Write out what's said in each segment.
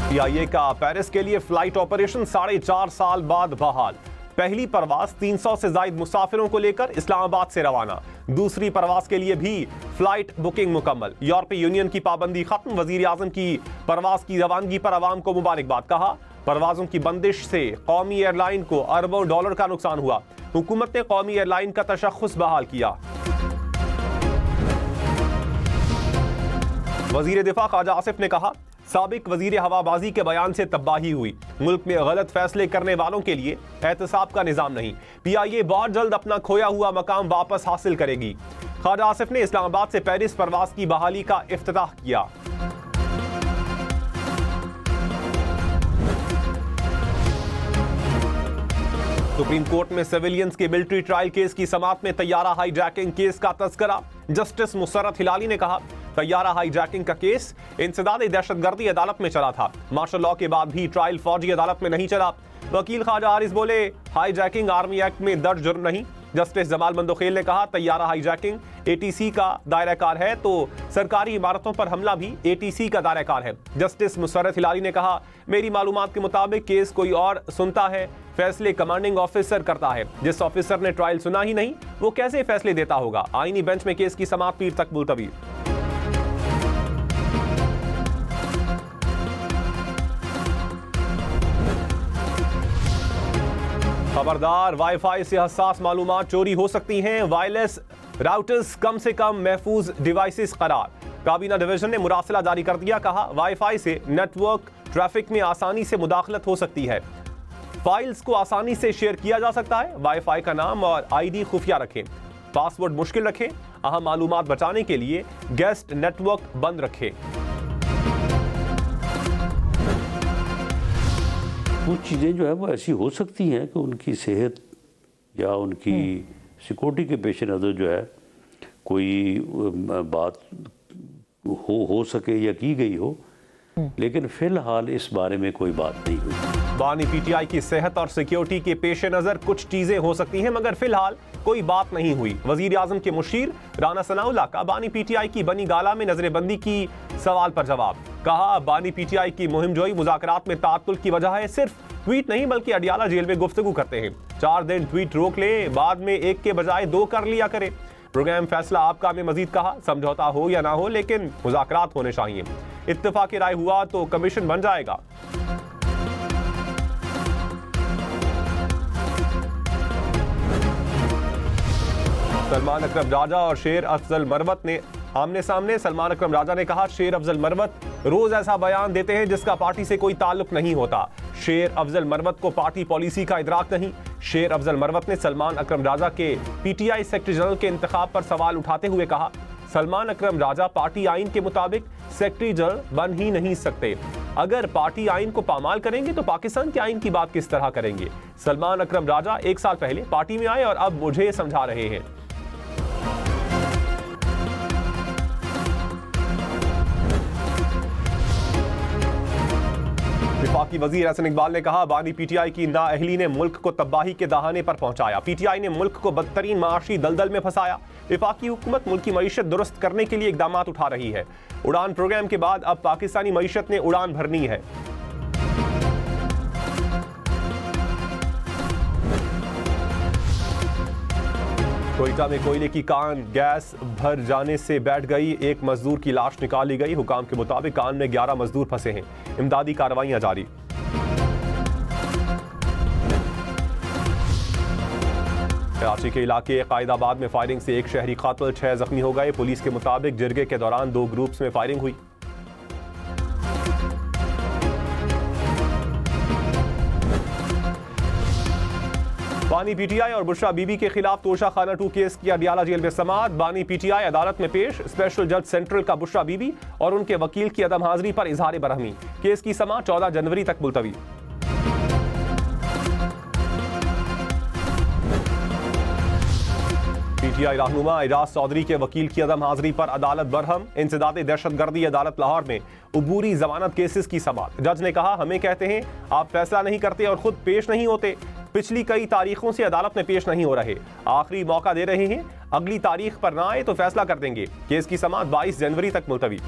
PIA का Paris के लिए फ्लाइट ऑपरेशन 4.5 साल बाद बहाल। पहली परवाज 300 से ज्यादा मुसाफिरों को लेकर इस्लामाबाद से रवाना। दूसरी परवाज के लिए भी फ्लाइट बुकिंग मुकम्मल। यूरोपीय यूनियन की पाबंदी खत्म। वजीर आजम की परवाज की रवानगी पर आवाम को मुबारकबाद। कहा, परवाजों की बंदिश से कौमी एयरलाइन को अरबों डॉलर का नुकसान हुआ। हुकूमत ने कौमी एयरलाइन का तशख्खुस बहाल किया। वजीर दिफा ख्वाजा आसिफ ने कहा, साबिक वजीर हवाबाजी के बयान से तबाही हुई। मुल्क में गलत फैसले करने वालों के लिए एहतसाब का निजाम नहीं। PIA बहुत जल्द अपना खोया हुआ मकाम वापस हासिल करेगी। ख्वाजा आसिफ ने इस्लामाबाद से पेरिस परवाज की बहाली का इफ्तिताह किया। सुप्रीम कोर्ट में सिविलियंस के मिलिट्री ट्रायल केस की समाअत में तैयारा हाईजैकिंग केस का तज़किरा। जस्टिस मुसर्रत हिलाली ने कहा, तैयारा हाईजैकिंग का केस इंसदाद दहशतगर्दी अदालत में चला था। मार्शल लॉ के बाद भी ट्रायल फौजी अदालत में नहीं चला। वकील ख्वाजा हारिस बोले, हाईजैकिंग आर्मी एक्ट में दर्ज जुर्म नहीं। जस्टिस जमाल बंदोखेल ने कहा, तैयारा हाईजैकिंग ATC का दायरा कार है तो सरकारी इमारतों पर हमला भी ATC का दायरा कार है। जस्टिस मुसर्रत हिलाली ने कहा, मेरी मालूमात के मुताबिक केस कोई और सुनता है, फैसले कमांडिंग ऑफिसर करता है। जिस ऑफिसर ने ट्रायल सुना ही नहीं वो कैसे फैसले देता होगा। आईनी बेंच में केस की समाअत पीर तक मुलतवी। खबरदार, वाईफाई से हसास मालूमात चोरी हो सकती हैं। वायरलेस राउटर्स कम से कम महफूज डिवाइसेस करार। काबीना डिवीजन ने मुरासला जारी कर दिया। कहा, वाईफाई से नेटवर्क ट्रैफिक में आसानी से मुदाखलत हो सकती है। फाइल्स को आसानी से शेयर किया जा सकता है। वाईफाई का नाम और ID खुफिया रखें। पासवर्ड मुश्किल रखें। अहम मालूमात बचाने के लिए गेस्ट नेटवर्क बंद रखें। कुछ चीज़ें जो है वो ऐसी हो सकती हैं कि उनकी सेहत या उनकी सिक्योरिटी के पेश नज़र जो है कोई बात हो सके या की गई हो, लेकिन फ़िलहाल इस बारे में कोई बात नहीं हुई। बानी PTI की सेहत और सिक्योरिटी के पेश नज़र कुछ चीज़ें हो सकती हैं मगर फिलहाल कोई बात नहीं हुई। वज़ीर आज़म के मुशीर राना सनाउल्लाह का बानी PTI की बनी गाला में नजरबंदी की सवाल पर जवाब। कहा, बानी PTI की मुहिम जोई मुज़ाकरात में तात्तुल की वजह है सिर्फ ट्वीट नहीं बल्कि अडियाला जेल में गुफ्तगू करते हैं। 4 दिन ट्वीट रोक ले, बाद में एक के बजाय 2 कर लिया करे। प्रोग्राम फैसला आपका में मजीद कहा, समझौता हो या ना हो लेकिन मुज़ाकरात होने चाहिए। इत्तेफाक राय हुआ तो कमीशन बन जाएगा। सलमान अकरम राजा और शेर अफजल मरवत ने आमने सामने। सलमान अकरम राजा ने कहा, शेर अफजल मरवत रोज ऐसा बयान देते हैं जिसका पार्टी से कोई ताल्लुक नहीं होता। शेर अफजल मरवत को पार्टी पॉलिसी का इदराक नहीं। शेर अफजल मरवत ने सलमान अकरम राजा के PTI सेक्रेटरी जनरल के इंतखाब पर सवाल उठाते हुए कहा, सलमान अकरम राजा पार्टी आइन के मुताबिक सेक्रेटरी जनरल बन ही नहीं सकते। अगर पार्टी आइन को पामाल करेंगे तो पाकिस्तान के आइन की बात किस तरह करेंगे। सलमान अकरम राजा 1 साल पहले पार्टी में आए और अब मुझे समझा रहे हैं। वफाकी वजीर एहसन इकबाल ने कहा, बानी PTI की नाअहली ने मुल्क को तबाही के दहाने पर पहुंचाया। PTI ने मुल्क को बदतरीन माशी दलदल में फंसाया। वफाकी हुकूमत मुल्क की मईशत दुरुस्त करने के लिए इकदाम उठा रही है। उड़ान प्रोग्राम के बाद अब पाकिस्तानी मईशत ने उड़ान भरनी है। कोयटा में कोयले की कान गैस भर जाने से बैठ गई। एक मजदूर की लाश निकाली गई। हुकाम के मुताबिक कान में 11 मजदूर फंसे हैं। इमदादी कार्रवाइयां जारी। कराची के इलाके कायदाबाद में फायरिंग से एक शहरी कातिल, 6 जख्मी हो गए। पुलिस के मुताबिक जिरगे के दौरान 2 ग्रुप्स में फायरिंग हुई। बानी PTI और बुशरा बीबी के खिलाफ तोशाखाना 2 केस की अडियाला जेल में समाअत। बानी PTI अदालत में पेश। स्पेशल जज सेंट्रल का बुशरा बीबी और उनके वकील की अदम हाजिरी पर इजहार बरहमी। केस की समाअत 14 जनवरी तक मुलतवी। PTI रहनुमा एजाज चौधरी के वकील की अदम हाजिरी पर अदालत बरहम। इंसदाद दहशतगर्दी अदालत लाहौर में अबूरी जमानत केसेस की समाअत। जज ने कहा, हमें कहते हैं आप फैसला नहीं करते और खुद पेश नहीं होते। पिछली कई तारीखों से अदालत में पेश नहीं हो रहे। आखिरी मौका दे रहे हैं, अगली तारीख पर ना आए तो फैसला कर देंगे। केस की समाअत 22 जनवरी तक मुलतवी।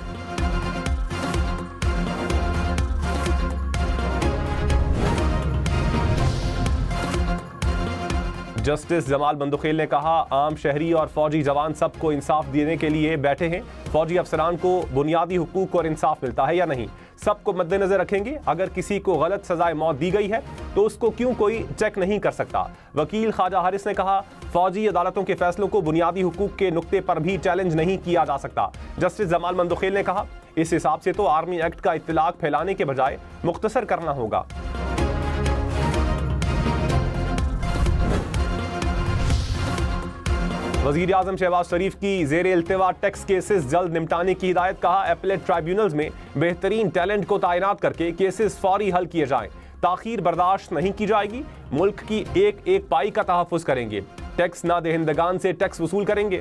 जस्टिस जमाल बंदुखेल ने कहा, आम शहरी और फौजी जवान सबको इंसाफ देने के लिए बैठे हैं। फौजी अफसरान को बुनियादी हुकूक और इंसाफ मिलता है या नहीं, सबको मद्देनजर रखेंगे। अगर किसी को गलत सजाए मौत दी गई है तो उसको क्यों कोई चेक नहीं कर सकता। वकील ख्वाजा हारिस ने कहा, फौजी अदालतों के फैसलों को बुनियादी हुकूक के नुक्ते पर भी चैलेंज नहीं किया जा सकता। जस्टिस जमाल बंदुखेल ने कहा, इस हिसाब से तो आर्मी एक्ट का इत्तलाक फैलाने के बजाय मुख्तसर करना होगा। वज़ीर आज़म शहबाज शरीफ की ज़ेर इल्तिवा टैक्स केसेस जल्द निपटाने की हिदायत। कहा, एपलेट ट्राइब्यूनल्स में बेहतरीन टैलेंट को तैनात करके केसेस फौरी हल किए जाएं। ताखीर बर्दाश्त नहीं की जाएगी। मुल्क की एक एक पाई का तहफ़्फ़ुज़ करेंगे। टैक्स ना देहिंदगान से टैक्स वसूल करेंगे।